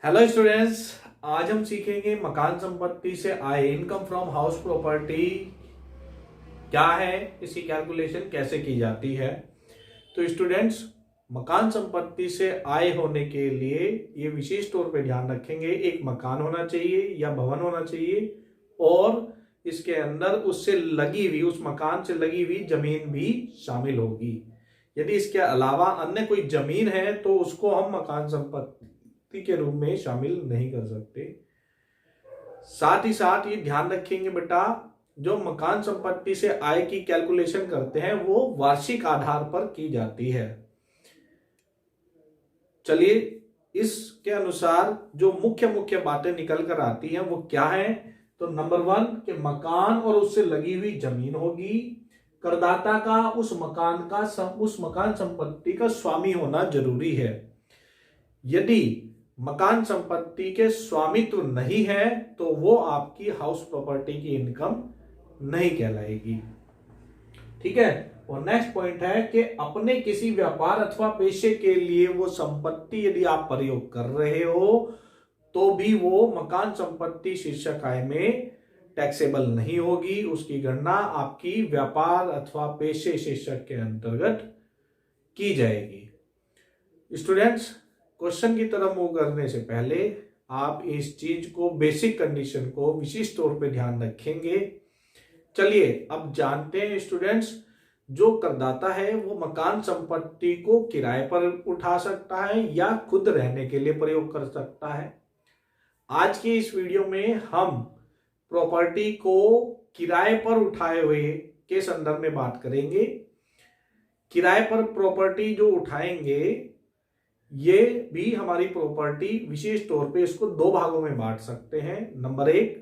Hello students, आज हम सीखेंगे मकान संपत्ति से आय, इनकम फ्रॉम हाउस प्रॉपर्टी क्या है, इसकी कैलकुलेशन कैसे की जाती है। तो स्टूडेंट्स, मकान संपत्ति से आय होने के लिए ये विशेष तौर पे ध्यान रखेंगे, एक मकान होना चाहिए या भवन होना चाहिए और इसके अंदर उससे लगी हुई, उस मकान से लगी हुई जमीन भी शामिल होगी। यदि इसके अलावा अन्य कोई जमीन है तो उसको हम मकान संपत्ति के रूप में शामिल नहीं कर सकते। साथ ही साथ ये ध्यान रखेंगे बेटा, जो मकान संपत्ति से आय की कैलकुलेशन करते हैं वो वार्षिक आधार पर की जाती है। चलिए, इसके अनुसार जो मुख्य मुख्य बातें निकल कर आती हैं वो क्या है। तो नंबर 1 कि मकान और उससे लगी हुई जमीन होगी। करदाता का उस मकान संपत्ति का स्वामी होना जरूरी है। यदि मकान संपत्ति के स्वामित्व नहीं है तो वो आपकी हाउस प्रॉपर्टी की इनकम नहीं कहलाएगी। ठीक है। और नेक्स्ट पॉइंट है कि अपने किसी व्यापार अथवा पेशे के लिए वो संपत्ति यदि आप प्रयोग कर रहे हो तो भी वो मकान संपत्ति शीर्षक आय में टैक्सेबल नहीं होगी। उसकी गणना आपकी व्यापार अथवा पेशे शीर्षक के अंतर्गत की जाएगी। स्टूडेंट्स, क्वेश्चन की तरफ मूव करने से पहले आप इस चीज को, बेसिक कंडीशन को विशिष्ट तौर पे ध्यान रखेंगे। चलिए अब जानते हैं स्टूडेंट्स, जो करदाता है वो मकान संपत्ति को किराए पर उठा सकता है या खुद रहने के लिए प्रयोग कर सकता है। आज की इस वीडियो में हम प्रॉपर्टी को किराए पर उठाए हुए के संदर्भ में बात करेंगे। किराए पर प्रॉपर्टी जो उठाएंगे ये भी हमारी प्रॉपर्टी विशेष तौर पे इसको दो भागों में बांट सकते हैं। नंबर 1,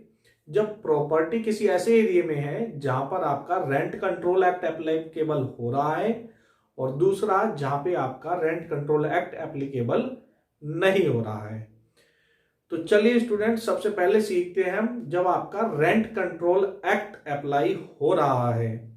जब प्रॉपर्टी किसी ऐसे एरिया में है जहां पर आपका रेंट कंट्रोल एक्ट एप्लीकेबल हो रहा है, और दूसरा जहां पे आपका रेंट कंट्रोल एक्ट एप्लीकेबल नहीं हो रहा है। तो चलिए स्टूडेंट, सबसे पहले सीखते हैं हम, जब आपका रेंट कंट्रोल एक्ट अप्लाई हो रहा है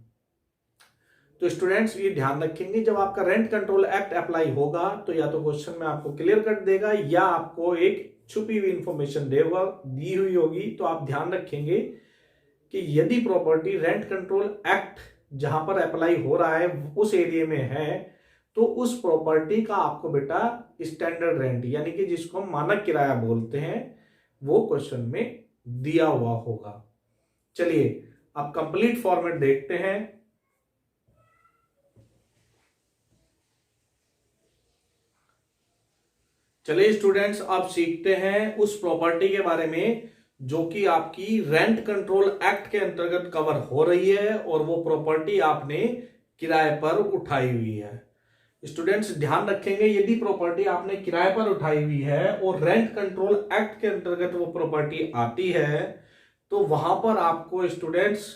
तो स्टूडेंट्स ये ध्यान रखेंगे, जब आपका रेंट कंट्रोल एक्ट अप्लाई होगा तो या तो क्वेश्चन में आपको क्लियर कर देगा या आपको एक छुपी हुई इंफॉर्मेशन देगा, दी हुई होगी। तो आप ध्यान रखेंगे कि यदि प्रॉपर्टी रेंट कंट्रोल एक्ट जहां पर अप्लाई हो रहा है उस एरिया में है तो उस प्रॉपर्टी का आपको बेटा स्टैंडर्ड रेंट, यानी कि जिसको हम मानक किराया बोलते हैं, वो क्वेश्चन में दिया हुआ होगा। चलिए अब कंप्लीट फॉर्मेट देखते हैं। चलिए स्टूडेंट्स, अब सीखते हैं उस प्रॉपर्टी के बारे में जो कि आपकी रेंट कंट्रोल एक्ट के अंतर्गत कवर हो रही है और वो प्रॉपर्टी आपने किराए पर उठाई हुई है। स्टूडेंट्स ध्यान रखेंगे, यदि प्रॉपर्टी आपने किराए पर उठाई हुई है और रेंट कंट्रोल एक्ट के अंतर्गत वो प्रॉपर्टी आती है तो वहां पर आपको स्टूडेंट्स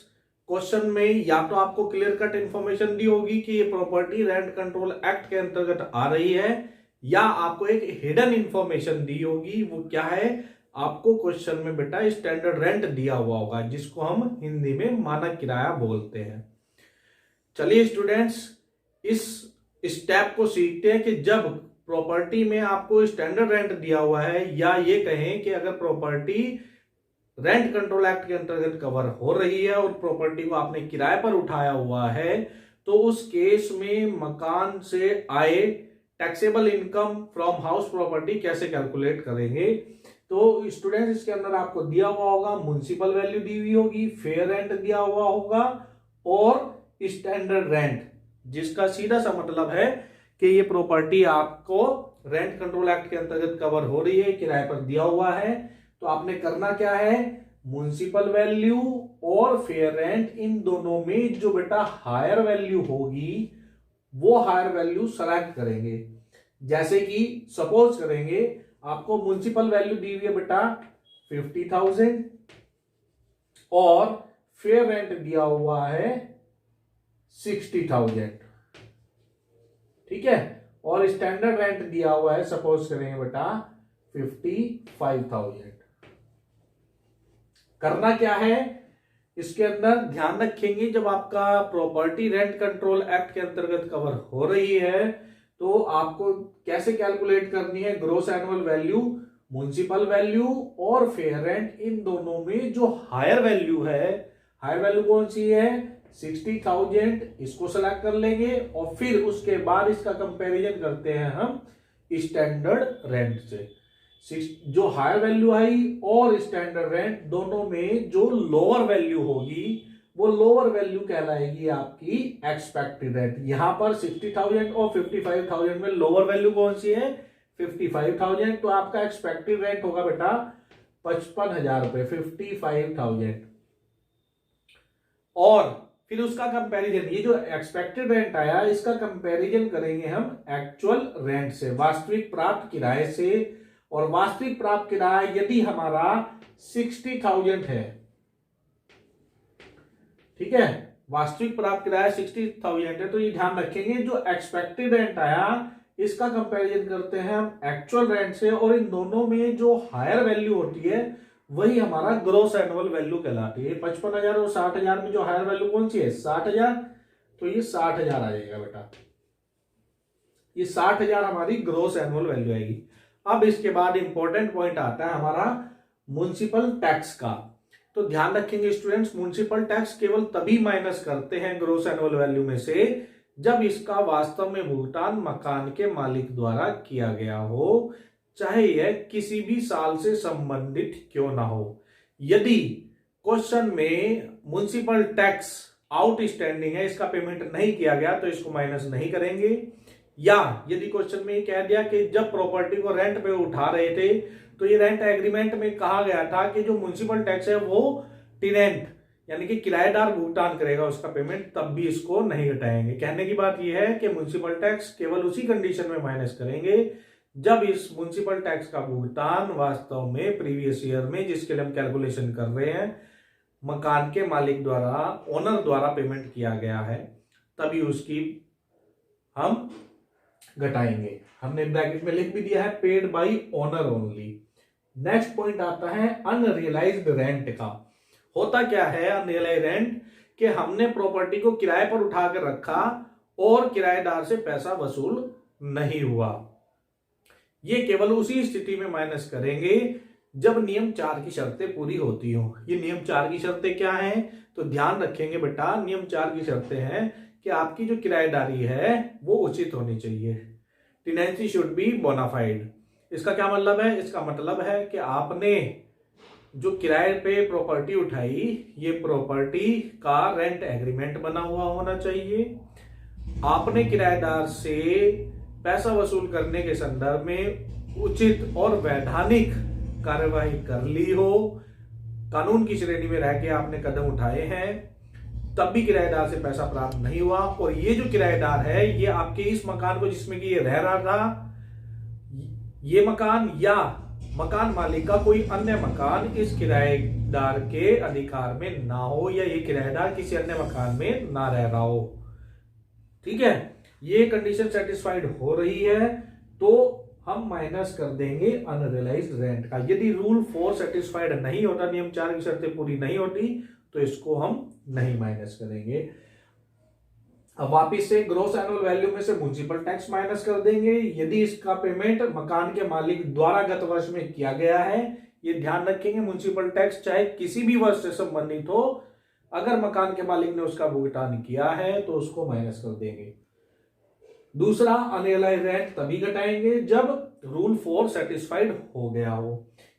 क्वेश्चन में या तो आपको क्लियर कट इंफॉर्मेशन दी होगी कि ये प्रॉपर्टी रेंट कंट्रोल एक्ट के अंतर्गत आ रही है, या आपको एक हिडन इंफॉर्मेशन दी होगी। वो क्या है, आपको क्वेश्चन में बेटा स्टैंडर्ड रेंट दिया हुआ होगा जिसको हम हिंदी में मानक किराया बोलते हैं। चलिए स्टूडेंट्स, इस स्टेप को सीखते हैं कि जब प्रॉपर्टी में आपको स्टैंडर्ड रेंट दिया हुआ है, या ये कहें कि अगर प्रॉपर्टी रेंट कंट्रोल एक्ट के अंतर्गत कवर हो रही है और प्रॉपर्टी को आपने किराए पर उठाया हुआ है, तो उस केस में मकान से आए taxable income from house property कैसे कैलकुलेट करेंगे। तो स्टूडेंट्स, इसके अंदर आपको दिया हुआ होगा, म्युनिसिपल वैल्यू दी हुई होगी, फेयर रेंट दिया हुआ होगा और स्टैंडर्ड रेंट, जिसका सीधा सा मतलब है कि ये प्रॉपर्टी आपको रेंट कंट्रोल एक्ट के अंतर्गत कवर हो रही है, किराए पर दिया हुआ है। तो आपने करना क्या है, म्युनिसिपल वैल्यू और फेयर रेंट, इन दोनों में जो बेटा हायर वैल्यू होगी वो हायर वैल्यू सेलेक्ट करेंगे। जैसे कि सपोज करेंगे आपको म्युनिसिपल वैल्यू दी हुई है बेटा 50,000 और फेयर रेंट दिया हुआ है 60,000, ठीक है, और स्टैंडर्ड रेंट दिया हुआ है सपोज करेंगे बेटा 55,000। करना क्या है, इसके अंदर ध्यान रखेंगे, जब आपका प्रॉपर्टी रेंट कंट्रोल एक्ट के अंतर्गत कवर हो रही है तो आपको कैसे कैलकुलेट करनी है gross annual value municipal value और फेयर रेंट, इन दोनों में जो हायर वैल्यू है, हायर वैल्यू कौन सी है 60,000, इसको सेलेक्ट कर लेंगे और फिर उसके बाद इसका कंपैरिजन करते हैं हम स्टैंडर्ड रेंट से। जो हायर वैल्यू आई और स्टैंडर्ड रेंट दोनों में जो लोअर वैल्यू होगी वो लोअर वैल्यू कहलाएगी आपकी एक्सपेक्टेड रेंट। यहां पर 60,000 और 55,000 में लोअर वैल्यू कौन सी है 55,000, तो आपका एक्सपेक्टेड रेंट होगा बेटा 55,000 रुपए 55,000। और फिर उसका कंपैरिजन, ये जो एक्सपेक्टेड रेंट आया इसका कंपैरिजन करेंगे हम एक्चुअल रेंट से, वास्तविक प्राप्त किराए से। और वास्तविक प्राप्त किराया यदि हमारा 60,000 है, ठीक है, वास्तविक प्राप्त किराया 60,000 है, तो ये ध्यान रखेंगे जो एक्सपेक्टेड रेंट आया इसका कंपैरिजन करते हैं हम एक्चुअल रेंट से, और इन दोनों में जो हायर वैल्यू होती है वही हमारा ग्रॉस एनुअल वैल्यू कहलाती है। 55,000 और 60,000 में जो हायर वैल्यू कौन सी है 60,000, तो ये 60,000 आ जाएगा बेटा, ये 60,000 हमारी ग्रॉस एनुअल वैल्यू आएगी। अब इसके बाद इंपॉर्टेंट पॉइंट आता है हमारा म्युनिसिपल टैक्स का। तो ध्यान रखेंगे स्टूडेंट्स, म्युनिसिपल टैक्स केवल तभी माइनस करते हैं ग्रॉस एनुअल वैल्यू में से जब इसका वास्तव में भुगतान मकान के मालिक द्वारा किया गया हो, चाहे यह किसी भी साल से संबंधित क्यों ना हो। यदि क्वेश्चन में म्युनिसिपल टैक्स आउटस्टैंडिंग है, इसका पेमेंट नहीं किया गया, तो इसको माइनस नहीं करेंगे। या यदि क्वेश्चन में कह दिया कि जब प्रॉपर्टी को रेंट पे उठा रहे थे तो ये रेंट एग्रीमेंट में कहा गया था कि जो म्युनिसिपल टैक्स है वो टेनेंट यानी कि किराएदार भुगतान करेगा उसका पेमेंट, तब भी इसको नहीं घटाएंगे। कहने की बात यह है कि म्युनिसिपल टैक्स केवल उसी कंडीशन में माइनस करेंगे जब इस म्युनिसिपल टैक्स का भुगतान वास्तव में प्रीवियस ईयर में, जिसके लिए हम कैलकुलेशन कर रहे हैं, मकान के मालिक द्वारा, ओनर द्वारा पेमेंट किया गया है, तभी उसकी हम घटाएंगे। हमने ब्रैकेट में लिख भी दिया है paid by owner only. Next point आता है अनरियलाइज्ड रेंट का। होता क्या है अनरियलाइज्ड रेंट, कि हमने प्रॉपर्टी को किराए पर उठा कर रखा और किराएदार से पैसा वसूल नहीं हुआ। ये केवल उसी स्थिति में माइनस करेंगे जब नियम 4 की शर्तें पूरी होती हो। ये नियम 4 की शर्तें क्या हैं, तो ध्यान रखेंगे बेटा, नियम 4 की शर्तें हैं कि आपकी जो किराएदारी है वो उचित होनी चाहिए। Tenancy should be bona fide. इसका क्या मतलब है, इसका मतलब है कि आपने जो किराए पे प्रॉपर्टी उठाई, ये प्रॉपर्टी का रेंट एग्रीमेंट बना हुआ होना चाहिए। आपने किराएदार से पैसा वसूल करने के संदर्भ में उचित और वैधानिक कार्यवाही कर ली हो, कानून की श्रेणी में रह के आपने कदम उठाए हैं, तब भी किराएदार से पैसा प्राप्त नहीं हुआ। और ये जो किराएदार है ये आपके इस मकान को जिसमें कि ये रह रहा था, ये मकान या मकान मालिक का कोई अन्य मकान इस किराएदार के अधिकार में ना हो, या ये किराएदार किसी अन्य मकान में ना रह रहा हो। ठीक है, ये कंडीशन सेटिस्फाइड हो रही है तो हम माइनस कर देंगे अनरियलाइज्ड रेंट का। यदि रूल 4 सेटिस्फाइड नहीं होता, नियम 4 की शर्तें पूरी नहीं होती, तो इसको हम नहीं माइनस करेंगे। अब वापिस से ग्रॉस एनुअल वैल्यू में से म्युनिसिपल टैक्स माइनस कर देंगे यदि इसका पेमेंट मकान के मालिक द्वारा गत वर्ष में किया गया है। ये ध्यान रखेंगे, म्युनिसिपल टैक्स चाहे किसी भी वर्ष से संबंधित हो, अगर मकान के मालिक ने उसका भुगतान किया है तो उसको माइनस कर देंगे। दूसरा, अनरियलाइज्ड रेंट तभी घटाएंगे जब रूल 4 सेटिस्फाइड हो गया हो।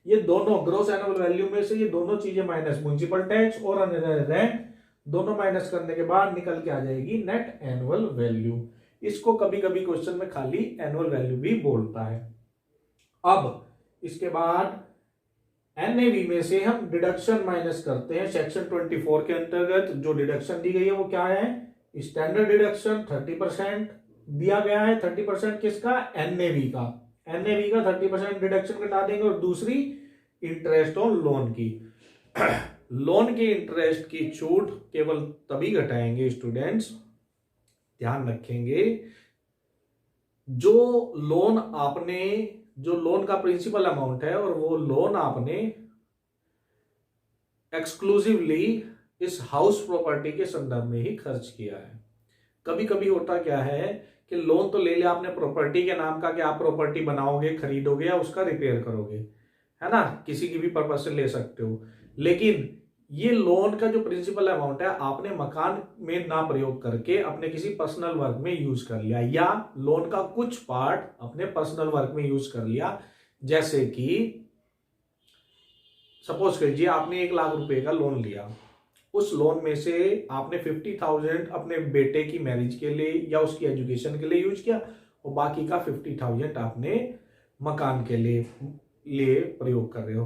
ये दोनों ग्रॉस एनुअल वैल्यू में से ये दोनों चीजें माइनस, म्युनिसिपल टैक्स और अनरियलाइज्ड रेंट दोनों माइनस करने के बाद निकल के आ जाएगी नेट एनुअल वैल्यू। इसको कभी कभी क्वेश्चन में खाली एनुअल वैल्यू भी बोलता है। अब इसके बाद एनएवी में से हम डिडक्शन माइनस करते हैं। सेक्शन 24 के अंतर्गत जो डिडक्शन दी गई है वो क्या है, स्टैंडर्ड डिडक्शन 30% दिया गया है। 30% किसका, एनएवी का। एनएवी का 30% डिडक्शन घटा देंगे। और दूसरी इंटरेस्ट ऑन लोन की लोन के इंटरेस्ट की छूट केवल तभी घटाएंगे स्टूडेंट्स, ध्यान रखेंगे, जो लोन का प्रिंसिपल अमाउंट है और वो लोन आपने एक्सक्लूसिवली इस हाउस प्रॉपर्टी के संदर्भ में ही खर्च किया है। कभी कभी होता क्या है कि लोन तो ले लिया आपने प्रॉपर्टी के नाम का कि आप प्रॉपर्टी बनाओगे, खरीदोगे या उसका रिपेयर करोगे, है ना, किसी की भी पर्पज से ले सकते हो। लेकिन ये लोन का जो प्रिंसिपल अमाउंट है आपने मकान में ना प्रयोग करके अपने किसी पर्सनल वर्क में यूज कर लिया, या लोन का कुछ पार्ट अपने पर्सनल वर्क में यूज कर लिया। जैसे कि सपोज कीजिए आपने 1 लाख रुपए का लोन लिया, उस लोन में से आपने 50,000 अपने बेटे की मैरिज के लिए या उसकी एजुकेशन के लिए यूज किया, और बाकी का 50,000 आपने मकान के लिए प्रयोग कर रहे हो।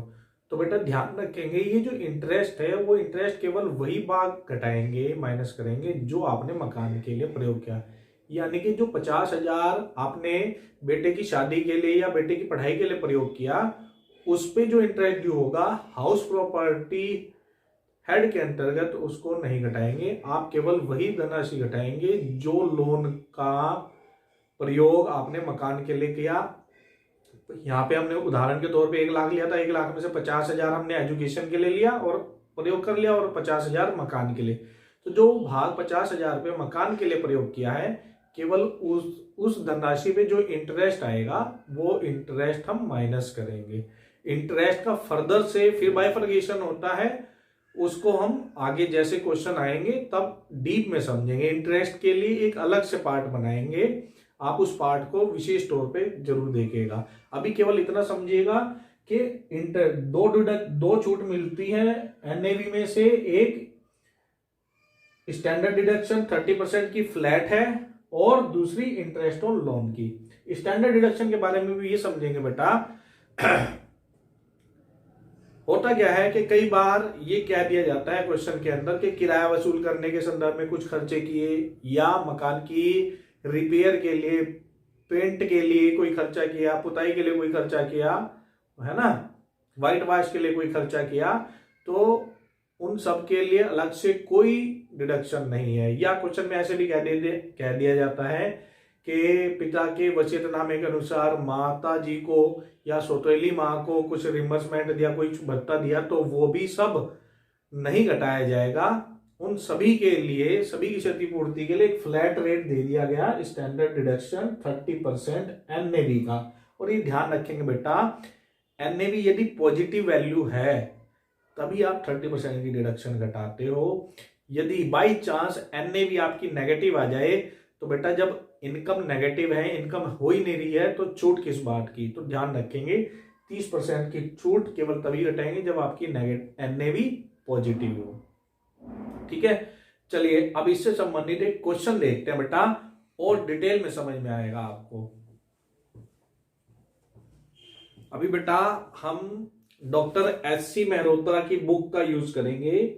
तो बेटा ध्यान रखेंगे, ये जो इंटरेस्ट है वो इंटरेस्ट केवल वही भाग घटाएंगे, माइनस करेंगे जो आपने मकान के लिए प्रयोग किया। यानी कि जो 50,000 आपने बेटे की शादी के लिए या बेटे की पढ़ाई के लिए प्रयोग किया, उस पे जो इंटरेस्ट ड्यू होगा हाउस प्रॉपर्टी हेड के अंतर्गत उसको नहीं घटाएंगे। आप केवल वही धनराशि घटाएंगे जो लोन का प्रयोग आपने मकान के लिए किया। यहाँ पे हमने उदाहरण के तौर पे 1 लाख लिया था, 1 लाख में से 50,000 हमने एजुकेशन के लिए लिया और प्रयोग कर लिया, और 50,000 मकान के लिए। तो जो भाग 50,000 रुपये मकान के लिए प्रयोग किया है, केवल उस धनराशि पे जो इंटरेस्ट आएगा वो इंटरेस्ट हम माइनस करेंगे। इंटरेस्ट का फर्दर से फिर बाइफर्केशन होता है, उसको हम आगे जैसे क्वेश्चन आएंगे तब डीप में समझेंगे। इंटरेस्ट के लिए एक अलग से पार्ट बनाएंगे, आप उस पार्ट को विशेष तौर पे जरूर देखिएगा। अभी केवल इतना समझिएगा कि दो छूट मिलती है एनएवी में से। एक स्टैंडर्ड डिडक्शन 30% की फ्लैट है, और दूसरी इंटरेस्ट ऑन लोन की। स्टैंडर्ड डिडक्शन के बारे में भी ये समझेंगे बेटा। होता क्या है कि कई बार ये कह दिया जाता है क्वेश्चन के अंदर कि किराया वसूल करने के संदर्भ में कुछ खर्चे किए, या मकान की रिपेयर के लिए, पेंट के लिए कोई खर्चा किया, पुताई के लिए कोई खर्चा किया, है ना, व्हाइट वॉश के लिए कोई खर्चा किया, तो उन सब के लिए अलग से कोई डिडक्शन नहीं है। या क्वेश्चन में ऐसे भी कह दिया जाता है कि पिता के वसीयतनामे के अनुसार माता जी को या सौतेली माँ को कुछ रिम्बर्समेंट दिया, कोई भत्ता दिया, तो वो भी सब नहीं घटाया जाएगा। उन सभी के लिए, सभी की क्षतिपूर्ति के लिए एक फ्लैट रेट दे दिया गया, स्टैंडर्ड डिडक्शन 30% एनएवी का। और ये ध्यान रखेंगे बेटा, एनएवी यदि पॉजिटिव वैल्यू है तभी आप 30% की डिडक्शन घटाते हो। यदि बाई चांस एनएवी आपकी नेगेटिव आ जाए, तो बेटा जब इनकम नेगेटिव है, इनकम हो ही नहीं रही है, तो छूट किस बात की। तो ध्यान रखेंगे 30% की छूट केवल तभी घटाएंगे जब आपकी एनएवी पॉजिटिव हो। ठीक है, चलिए अब इससे संबंधित एक क्वेश्चन देखते हैं बेटा, और डिटेल में समझ में आएगा आपको। अभी बेटा हम डॉक्टर एस.सी. मेहरोत्रा की बुक का यूज करेंगे,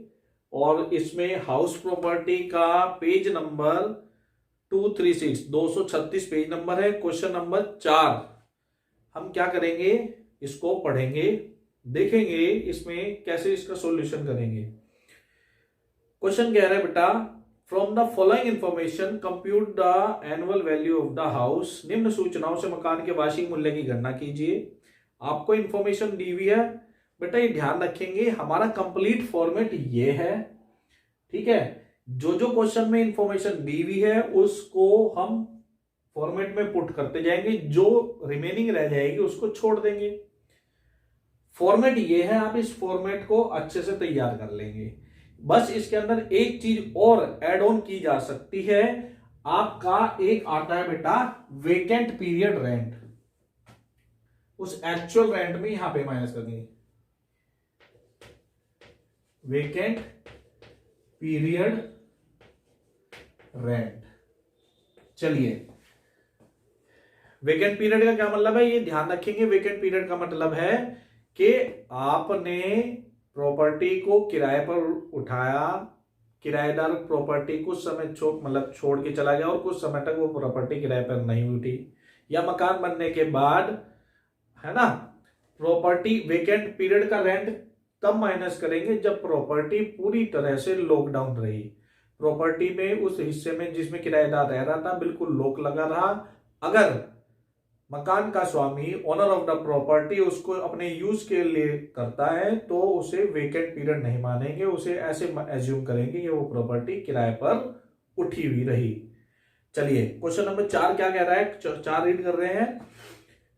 और इसमें हाउस प्रॉपर्टी का पेज नंबर 236 पेज नंबर है। क्वेश्चन नंबर 4 हम क्या करेंगे, इसको पढ़ेंगे, देखेंगे इसमें कैसे इसका सॉल्यूशन करेंगे। क्वेश्चन कह रहा है बेटा, from the following information compute the annual value of the house. निम्न सूचनाओं से मकान के वार्षिक मूल्य की गणना कीजिए। आपको इंफॉर्मेशन दी हुई है बेटा, ये ध्यान रखेंगे हमारा कंप्लीट फॉर्मेट ये है। ठीक है, जो जो क्वेश्चन में इंफॉर्मेशन दी हुई है उसको हम फॉर्मेट में पुट करते जाएंगे, जो रिमेनिंग रह जाएगी उसको छोड़ देंगे। फॉर्मेट ये है, आप इस फॉर्मेट को अच्छे से तैयार कर लेंगे। बस इसके अंदर एक चीज और ऐड ऑन की जा सकती है, आपका एक आता है बेटा वेकेंट पीरियड रेंट। उस एक्चुअल रेंट में यहां पे माइनस कर देंगे वेकेंट पीरियड रेंट। चलिए, वेकेंट पीरियड का क्या मतलब है ये ध्यान रखेंगे। वेकेंट पीरियड का मतलब है कि आपने प्रॉपर्टी को किराए पर उठाया, किराएदार प्रॉपर्टी कुछ समय छोड़ के चला गया, और कुछ समय तक वो प्रॉपर्टी किराए पर नहीं उठी, या मकान बनने के बाद, है ना, प्रॉपर्टी वेकेंट पीरियड का रेंट तब माइनस करेंगे जब प्रॉपर्टी पूरी तरह से लॉकडाउन रही। प्रॉपर्टी में उस हिस्से में जिसमें किराएदार रह रहा था बिल्कुल लॉक लगा रहा। अगर मकान का स्वामी, ओनर ऑफ द प्रॉपर्टी, उसको अपने यूज के लिए करता है तो उसे वेकेंट पीरियड नहीं मानेंगे, उसे ऐसे एज्यूम करेंगे कि वो प्रॉपर्टी किराए पर उठी हुई रही। चलिए क्वेश्चन नंबर 4 क्या कह रहा है, 4 रीड कर रहे हैं।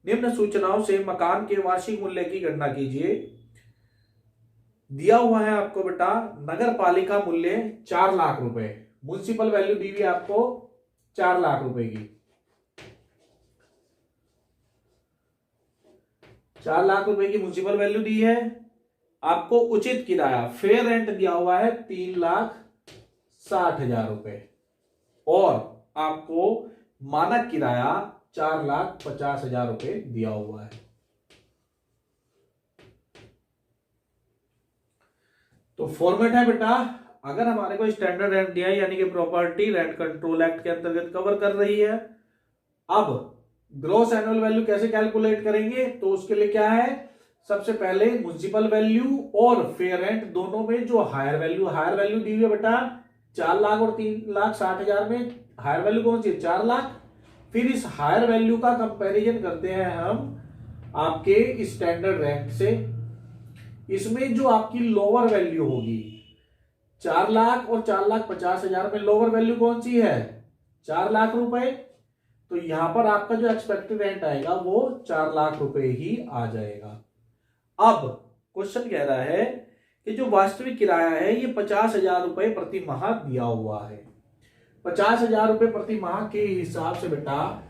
निम्न सूचनाओं से मकान के वार्षिक मूल्य की गणना कीजिए। दिया हुआ है आपको बेटा नगर पालिका मूल्य 4 लाख रुपए, म्युनिसिपल वैल्यू दी हुई है आपको 4 लाख रुपए की। 4 लाख रुपए की म्युनिसिपल वैल्यू दी है। आपको उचित किराया फेयर रेंट दिया हुआ है 3,60,000 रुपए और आपको मानक किराया 4,50,000 रुपए दिया हुआ है। तो फॉर्मेट है बेटा, अगर हमारे को स्टैंडर्ड रेंट दिया है यानी कि प्रॉपर्टी रेंट कंट्रोल एक्ट के अंतर्गत कवर कर रही है। अब ग्रॉस एनुअल वैल्यू कैसे कैलकुलेट करेंगे, तो उसके लिए क्या है, सबसे पहले म्युनिसिपल वैल्यू और फेयर रेंट दोनों में जो हायर वैल्यू दी हुई है बेटा 4 लाख और 3,60,000 में हायर वैल्यू कौन सी है 4 लाख। फिर इस हायर वैल्यू का कंपैरिजन करते हैं हम आपके स्टैंडर्ड रेंट से। इसमें जो आपकी लोअर वैल्यू होगी 4 लाख और 4,50,000 में लोअर वैल्यू कौन सी है 4 लाख रुपए, तो यहां पर आपका जो एक्सपेक्टेड रेंट आएगा वो 4 लाख रुपए ही आ जाएगा। अब क्वेश्चन कह रहा है कि जो वास्तविक किराया है ये 50,000 रुपए प्रति माह दिया हुआ है। 50,000 रुपए प्रति माह के हिसाब से बेटा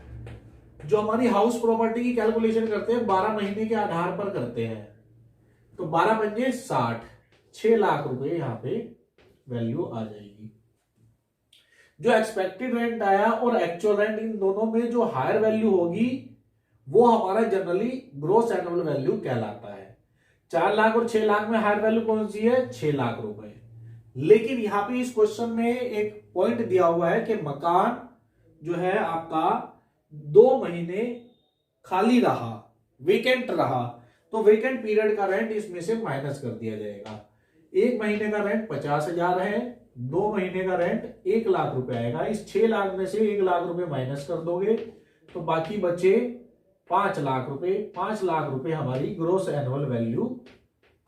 जो हमारी हाउस प्रॉपर्टी की कैलकुलेशन करते हैं 12 महीने के आधार पर करते हैं, तो 12 पंजे 60, 6 लाख रुपए यहां पे वैल्यू आ जाएगी। जो एक्सपेक्टेड रेंट आया और एक्चुअल रेंट इन दोनों में जो हायर वैल्यू होगी वो हमारा जनरली ग्रॉस एनुअल वैल्यू कहलाता है। 4 लाख और 6 लाख में हायर वैल्यू कौन सी है 6 लाख रुपए। लेकिन यहां पे इस क्वेश्चन में एक पॉइंट दिया हुआ है कि मकान जो है आपका 2 महीने खाली रहा, वेकेंट रहा, तो वेकेंट पीरियड का रेंट इसमें से माइनस कर दिया जाएगा। 1 महीने का रेंट 50,000 है, 2 महीने का रेंट 1 लाख रुपए आएगा। इस 6 लाख में से 1 लाख रुपए माइनस कर दोगे तो बाकी बचे 5 लाख रुपए। 5 लाख रुपए हमारी ग्रॉस एनुअल वैल्यू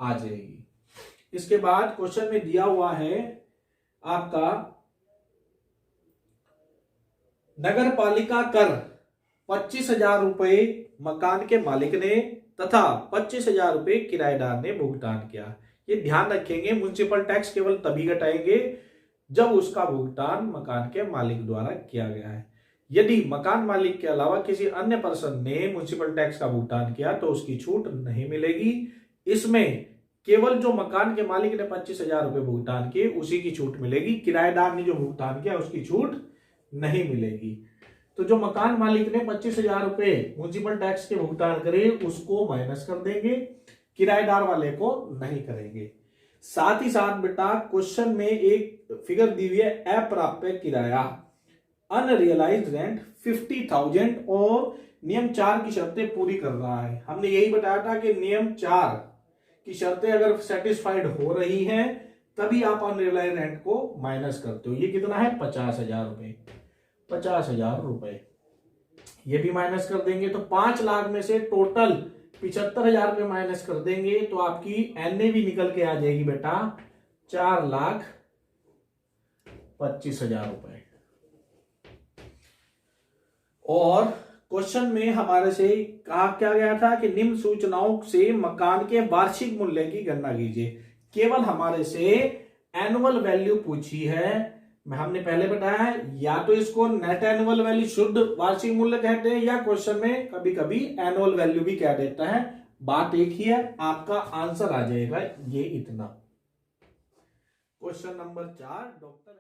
आ जाएगी। इसके बाद क्वेश्चन में दिया हुआ है आपका नगर पालिका कर 25,000 रुपए मकान के मालिक ने तथा 25,000 रुपए किराएदार ने भुगतान किया। ये ध्यान रखेंगे म्युनिसिपल टैक्स केवल तभी घटाएंगे जब उसका भुगतान मकान के मालिक द्वारा किया गया है। यदि मकान मालिक के अलावा किसी अन्य पर्सन ने म्युनिसिपल टैक्स का भुगतान किया तो उसकी छूट नहीं मिलेगी। इसमें केवल जो मकान के मालिक ने 25,000 रुपए भुगतान किए उसी की छूट मिलेगी, किराएदार ने जो भुगतान किया उसकी छूट नहीं मिलेगी। तो जो मकान मालिक ने 25,000 रुपए म्युनिसिपल टैक्स के भुगतान करे उसको माइनस कर देंगे, किराएदार वाले को नहीं करेंगे। साथ ही साथ बेटा क्वेश्चन में एक फिगर दी हुई है अप्राप्य किराया अनरियलाइज्ड रेंट 50,000 और नियम 4 की शर्तें पूरी कर रहा है। हमने यही बताया था कि नियम 4 की शर्तें अगर सेटिस्फाइड हो रही हैं तभी आप अनरियलाइज्ड रेंट को माइनस करते हो। ये कितना है 50,000 रुपए, 50,000 रुपए ये भी माइनस कर देंगे तो 5 लाख में से टोटल 75,000 रुपए माइनस कर देंगे तो आपकी एनएवी निकल के आ जाएगी बेटा 4,25,000 रुपए। और क्वेश्चन में हमारे से कहा क्या गया था कि निम्न सूचनाओं से मकान के वार्षिक मूल्य की गणना कीजिए। केवल हमारे से एनुअल वैल्यू पूछी है। हमने पहले बताया या तो इसको नेट एनुअल वैल्यू शुद्ध वार्षिक मूल्य कहते हैं या क्वेश्चन में कभी कभी एनुअल वैल्यू भी कह देता है। बात एक ही है, आपका आंसर आ जाएगा ये इतना। Question number 4 doctor